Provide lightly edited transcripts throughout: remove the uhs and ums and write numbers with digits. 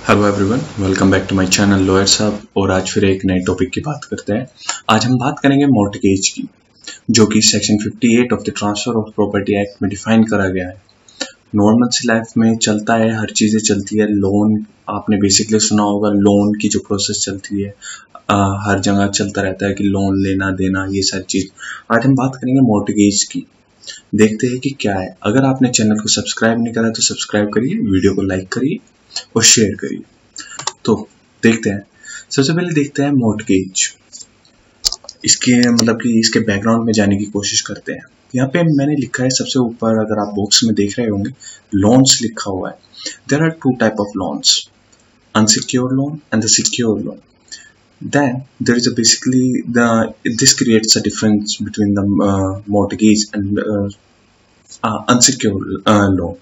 Hello everyone, welcome back to my channel lawyer साहब। और आज फिर एक नए टॉपिक की बात करते हैं। आज हम बात करेंगे मॉर्टगेज की, जो कि section 58 of the transfer of property act में डिफाइन करा गया है। नॉर्मल सी लाइफ में चलता है, हर चीज़ें चलती है। लोन आपने बेसिकली सुना होगा, लोन की जो प्रोसेस चलती है हर जगह चलता रहता है कि लोन लेना देना, ये सारी चीज़। आज हम बात करेंगे मॉर्टगेज की। देखते हैं कि क्या है। अगर आपने चैनल को सब्सक्राइब नहीं करा तो सब्सक्राइब करिए, वीडियो को लाइक करिए और शेयर करिए। तो देखते हैं, सबसे पहले देखते हैं मॉर्टगेज। इसके मतलब कि इसके बैकग्राउंड में जाने की कोशिश करते हैं। यहाँ पे मैंने लिखा है सबसे ऊपर, अगर आप बॉक्स में देख रहे होंगे, लोन्स लिखा हुआ है। There are two type of loans, unsecured loan and the secured loan. Then there is this creates a difference between the mortgage and unsecured loan.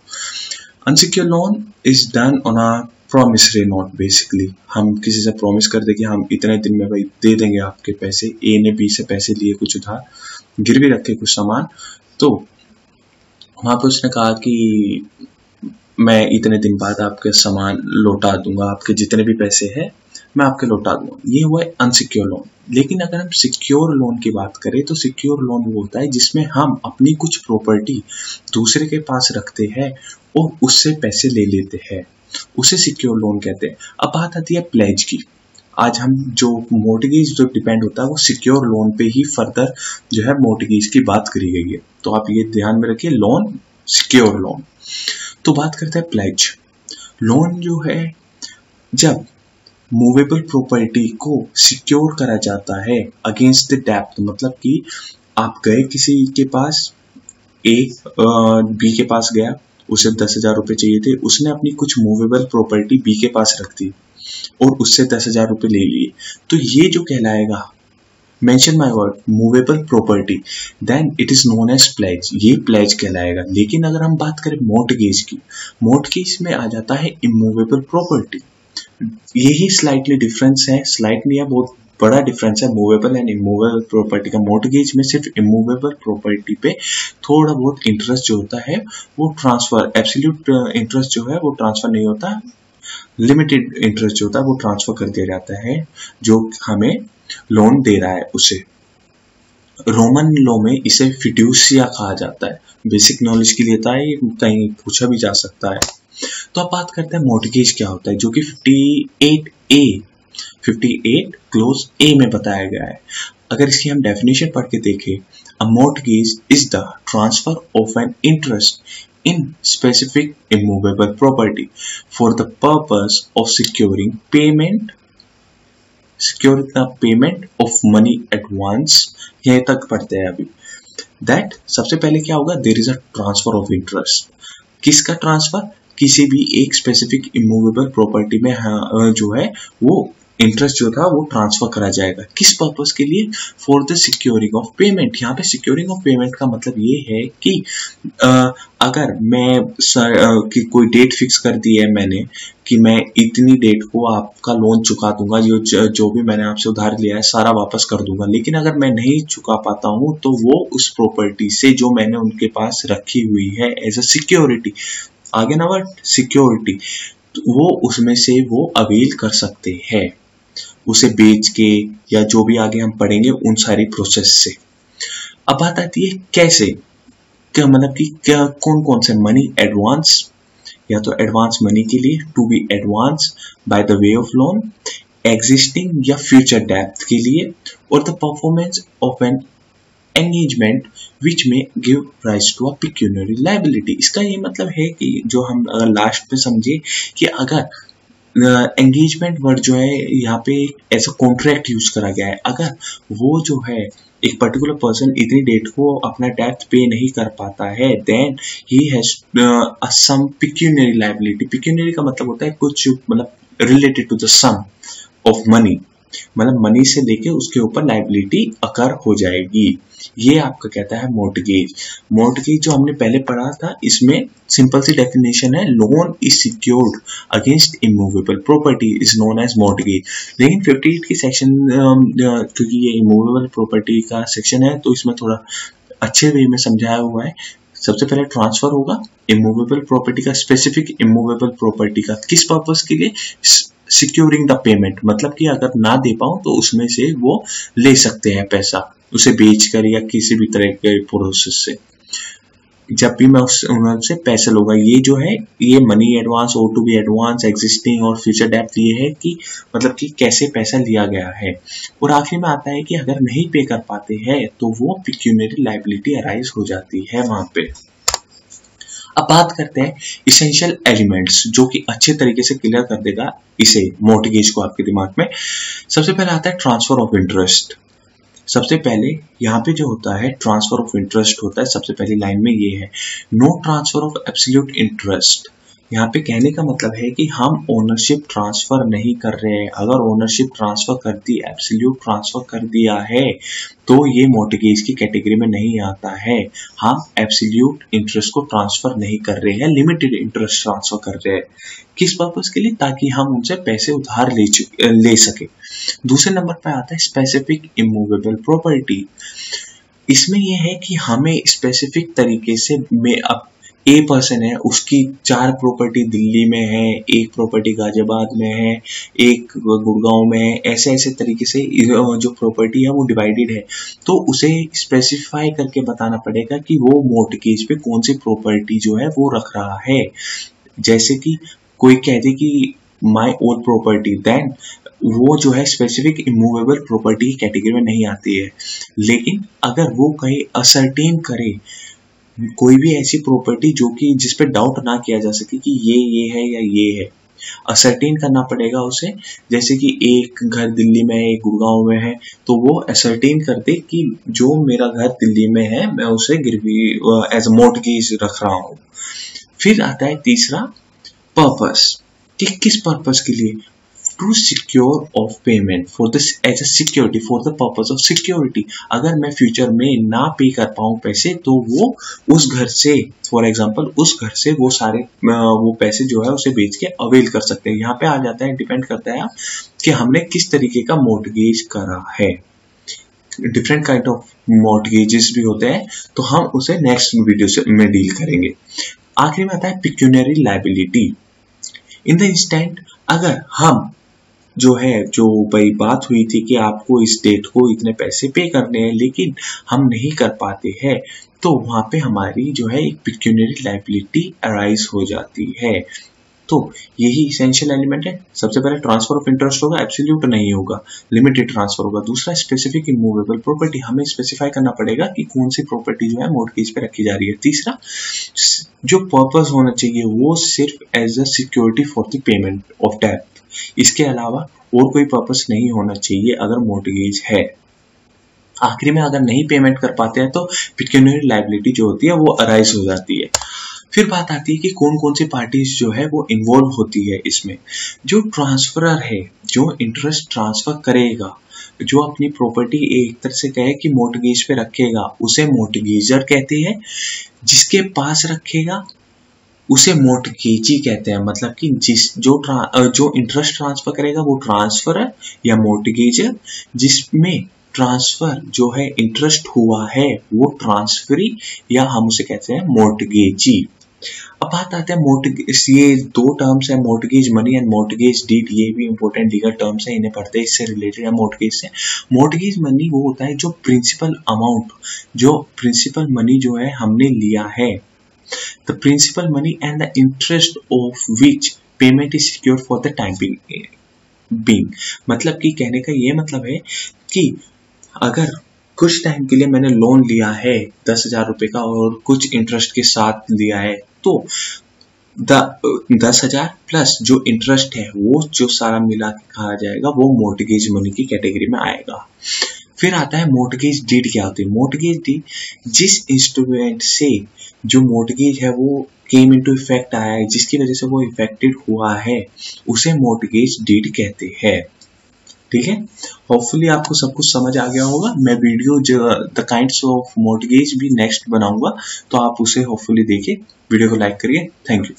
Unsecured loan is done on a promissory note. Basically हम किसी से promise कर दे कि हम इतने दिन में भाई दे देंगे आपके पैसे। ए ने बी से पैसे लिए, कुछ उधार गिरवी रखे कुछ सामान, तो वहां पे उसने कहा कि मैं इतने दिन बाद आपके सामान लौटा दूंगा, आपके जितने भी पैसे हैं मैं आपके लौटा दूंगा। ये हुआ है अनसिक्योर लोन। लेकिन अगर हम सिक्योर लोन की बात करें तो सिक्योर लोन वो होता है जिसमें हम अपनी कुछ प्रॉपर्टी दूसरे के पास रखते हैं और उससे पैसे ले लेते हैं, उसे सिक्योर लोन कहते हैं। अब बात आती है प्लेज की। आज हम जो मॉर्टगेज जो डिपेंड होता है वो सिक्योर लोन पे ही फर्दर जो है मॉर्टगेज की बात करी गई है, तो आप ये ध्यान में रखिए, लोन सिक्योर लोन। तो बात करते हैं प्लेज लोन। जो है जब मूवेबल प्रॉपर्टी को सिक्योर करा जाता है अगेंस्ट द डेप्थ, मतलब कि आप गए किसी के पास, ए बी के पास गया, उसे 10,000 रुपये चाहिए थे, उसने अपनी कुछ मूवेबल प्रॉपर्टी बी के पास रख दी और उससे 10,000 रुपये ले लिए, तो ये जो कहलाएगा, mention my word, movable property, then it is known as pledge. ये प्लेज कहलाएगा। लेकिन अगर हम बात करें मॉर्टगेज की, मॉर्टगेज में आ जाता है इमूवेबल प्रॉपर्टी। यही स्लाइटली डिफरेंस है, स्लाइटली है, बहुत बड़ा डिफरेंस है मूवेबल एंड इमूवेबल प्रॉपर्टी का। मॉर्टगेज में सिर्फ इमूवेबल प्रॉपर्टी पे थोड़ा बहुत इंटरेस्ट जो होता है वो ट्रांसफर, एब्सोल्यूट इंटरेस्ट जो है वो ट्रांसफर नहीं होता, लिमिटेड इंटरेस्ट जो होता है वो ट्रांसफर कर दिया जाता है जो हमें लोन दे रहा है उसे। रोमन लॉ में इसे फिड्यूसिया कहा जाता है। बेसिक नॉलेज के लिए था, ये कहीं पूछा भी जा सकता है। तो अब बात करते हैं मॉर्टगेज क्या होता है, जो कि 58 क्लोज ए में बताया गया है। अगर इसकी हम डेफिनेशन पढ़ के देखें, a mortgage is the transfer of an interest in specific immovable property for the purpose of securing the payment of money advance। यहीं तक पढ़ते हैं अभी। That सबसे पहले क्या होगा, there is a transfer of interest। किसका ट्रांसफर? किसी भी एक स्पेसिफिक इमूवेबल प्रॉपर्टी में जो है वो इंटरेस्ट जो था वो ट्रांसफर करा जाएगा। किस पर्पस के लिए? For the securing of payment. यहाँ पे सिक्योरिंग ऑफ पेमेंट का मतलब ये है कि अगर मैं कि कोई डेट फिक्स कर दी है मैंने कि मैं इतनी डेट को आपका लोन चुका दूंगा, जो भी मैंने आपसे उधार लिया है सारा वापस कर दूंगा। लेकिन अगर मैं नहीं चुका पाता हूँ तो वो उस प्रॉपर्टी से जो मैंने उनके पास रखी हुई है एज अ सिक्योरिटी, आगे ना वर्ड सिक्योरिटी, तो वो उसमें से वो अवेल कर सकते हैं, उसे बेच के या जो भी आगे हम पढ़ेंगे उन सारी प्रोसेस से। अब बात आती है कैसे, क्या मतलब कि क्या कौन कौन से मनी एडवांस, या तो एडवांस मनी के लिए to be advance by the way of loan, existing या फ्यूचर डेप्थ के लिए, और the performance of an engagement which में give rise to a pecuniary liability. इसका ये मतलब है कि जो हम अगर लास्ट में समझे कि अगर एंगेजमेंट वर्ड जो है यहाँ पे ऐसा कॉन्ट्रैक्ट यूज करा गया है, अगर वो जो है एक पर्टिकुलर पर्सन इतनी डेट को अपना डेट पे नहीं कर पाता है, then he has some pecuniary liability. Pecuniary का मतलब होता है कुछ मतलब related to the sum of money, मतलब मनी से लेके उसके ऊपर लायबिलिटी अकर हो जाएगी। ये आपका कहता है मॉर्टगेज। मॉर्टगेज जो हमने पहले पढ़ा था, इसमें सिंपल सी डेफिनेशन है, loan is secured against immovable property is known as mortgage. लेकिन 58 की सेक्शन, क्योंकि ये इमूवेबल प्रॉपर्टी का सेक्शन है तो इसमें थोड़ा अच्छे वे में समझाया हुआ है। सबसे पहले ट्रांसफर होगा इमूवेबल प्रॉपर्टी का, स्पेसिफिक इमूवेबल प्रॉपर्टी का, किस पर्पस के लिए, सिक्योरिंग द पेमेंट, मतलब कि अगर ना दे पाऊं तो उसमें से वो ले सकते हैं पैसा, उसे बेचकर या किसी भी तरह के प्रोसेस से। जब भी मैं उनसे पैसे लूंगा, ये जो है ये money advance, or to be advance, existing और फ्यूचर डेप्थ, ये है कि मतलब कि कैसे पैसा लिया गया है। और आखिरी में आता है कि अगर नहीं पे कर पाते हैं तो वो पिक्यूनियरी लायबिलिटी अराइज हो जाती है वहां पे। अब बात करते हैं इसेंशियल एलिमेंट्स, जो कि अच्छे तरीके से क्लियर कर देगा इसे मॉर्टगेज को आपके दिमाग में। सबसे पहले आता है ट्रांसफर ऑफ इंटरेस्ट। सबसे पहले यहाँ पे जो होता है ट्रांसफर ऑफ इंटरेस्ट होता है, सबसे पहली लाइन में ये है, no transfer of absolute interest. यहाँ पे कहने का मतलब है कि हम ओनरशिप ट्रांसफर नहीं कर रहे हैं। अगर ओनरशिप ट्रांसफर कर दी, एब्सोल्यूट ट्रांसफर कर दिया है, तो ये मॉर्टगेज की कैटेगरी में नहीं आता है। हम एब्सोल्यूट इंटरेस्ट को ट्रांसफर नहीं कर रहे हैं, लिमिटेड इंटरेस्ट ट्रांसफर कर रहे हैं। किस पर्पस के लिए? ताकि हम उनसे पैसे उधार ले सके। दूसरे नंबर पे आता है स्पेसिफिक इमूवेबल प्रॉपर्टी। इसमें यह है कि हमें स्पेसिफिक तरीके से अब ए पर्सन है, उसकी 4 प्रॉपर्टी दिल्ली में है, 1 प्रॉपर्टी गाजियाबाद में है, 1 गुड़गांव में है, ऐसे ऐसे तरीके से जो प्रॉपर्टी है वो डिवाइडेड है। तो उसे स्पेसिफाई करके बताना पड़ेगा कि वो मॉर्टगेज पे कौन सी प्रॉपर्टी जो है वो रख रहा है। जैसे कि कोई कह दे कि माई ओन प्रॉपर्टी, देन वो जो है स्पेसिफिक इमूवेबल प्रॉपर्टी की कैटेगरी में नहीं आती है। लेकिन अगर वो कहीं असर्टेन करे कोई भी ऐसी प्रॉपर्टी जो कि जिस पे डाउट ना किया जा सके कि ये है या ये है, असर्टेन करना पड़ेगा उसे। जैसे कि एक घर दिल्ली में है, एक गुड़गांव में है, तो वो असर्टेन कर दे कि जो मेरा घर दिल्ली में है मैं उसे गिरवी एज अ मॉर्टगेज रख रहा हूँ। फिर आता है तीसरा पर्पस, कि किस पर्पस के लिए, to secure of payment for this as a security, for the purpose of security. अगर मैं फ्यूचर में ना पे कर पाऊं पैसे, तो वो उस घर से, फॉर एग्जांपल उस घर से वो सारे वो पैसे जो है उसे बेच के अवेल कर सकते हैं। यहाँ पे आ जाता है, डिपेंड करता है कि हमने किस तरीके का मॉर्टगेज करा है। डिफरेंट काइंड ऑफ मॉर्टगेजेस भी होते हैं, तो हम उसे नेक्स्ट वीडियो में डील करेंगे। आखिरी में आता है पिक्यूनियरी लायबिलिटी। इन द इंस्टेंट अगर हम जो भाई बात हुई थी कि आपको इस डेट को इतने पैसे पे करने हैं, लेकिन हम नहीं कर पाते हैं, तो वहां पे हमारी जो है एक पिक्यूनियरी लायबिलिटी अराइज हो जाती है। तो यही इसेंशियल एलिमेंट है। सबसे पहले ट्रांसफर ऑफ इंटरेस्ट होगा, एब्सोल्यूट नहीं होगा, लिमिटेड ट्रांसफर होगा। दूसरा स्पेसिफिक इमूवेबल प्रॉपर्टी, हमें स्पेसिफाई करना पड़ेगा कि कौन सी प्रॉपर्टी जो है मॉर्टगेज पे रखी जा रही है। तीसरा जो पर्पस होना चाहिए वो सिर्फ as a security for the payment of debt, इसके अलावा और कोई पर्पस नहीं होना चाहिए अगर मॉर्टगेज है। आखिरी में अगर नहीं पेमेंट कर पाते हैं तो पिक्यूनियरी लायबिलिटी जो होती है वो अराइज हो जाती है। फिर बात आती है कि कौन कौन सी पार्टीज जो है वो इन्वॉल्व होती है इसमें। जो ट्रांसफरर है, जो इंटरेस्ट ट्रांसफर करेगा, जो अपनी प्रॉपर्टी एक तरह से कहे कि मॉर्टगेज पे रखेगा, उसे मॉर्टगेजर कहते हैं। जिसके पास रखेगा उसे मॉर्टगेजी कहते हैं। मतलब कि जो इंटरेस्ट ट्रांसफर करेगा वो ट्रांसफरर या मॉर्टगेजर, जिसमें ट्रांसफर जो है इंटरेस्ट हुआ है वो ट्रांसफरी, या हम उसे कहते हैं मॉर्टगेजी। अब बात आते हैं मॉर्टगेज, ये 2 टर्म्स है, mortgage money and mortgage deed, ये भी इंपॉर्टेंट लीगल टर्म्स है, इन्हें पढ़ते हैं, इससे रिलेटेड है मॉर्टगेज से। मॉर्टगेज मनी वो होता है जो प्रिंसिपल अमाउंट, जो प्रिंसिपल मनी जो है हमने लिया है, the principal money and the interest of which payment is secure for the time being। मतलब कि कहने का ये मतलब है कि अगर कुछ टाइम के लिए मैंने लोन लिया है 10,000 रुपए का और कुछ इंटरेस्ट के साथ लिया है, तो 10,000 प्लस जो इंटरेस्ट है वो जो सारा मिला के कहा जाएगा वो मॉर्टगेज मनी की कैटेगरी में आएगा। फिर आता है मॉर्टगेज डीड। क्या होती है मॉर्टगेज डीड? जिस इंस्ट्रूमेंट से जो मॉर्टगेज है वो केम इनटू इफेक्ट आया है, जिसकी वजह से वो इफेक्टेड हुआ है, उसे मॉर्टगेज डीड कहते हैं। ठीक है, होपफुली आपको सब कुछ समझ आ गया होगा। मैं वीडियो जो द काइंड्स ऑफ मॉर्टगेज भी नेक्स्ट बनाऊंगा, तो आप उसे होपफुली देखिए। वीडियो को लाइक करिए। Thank you.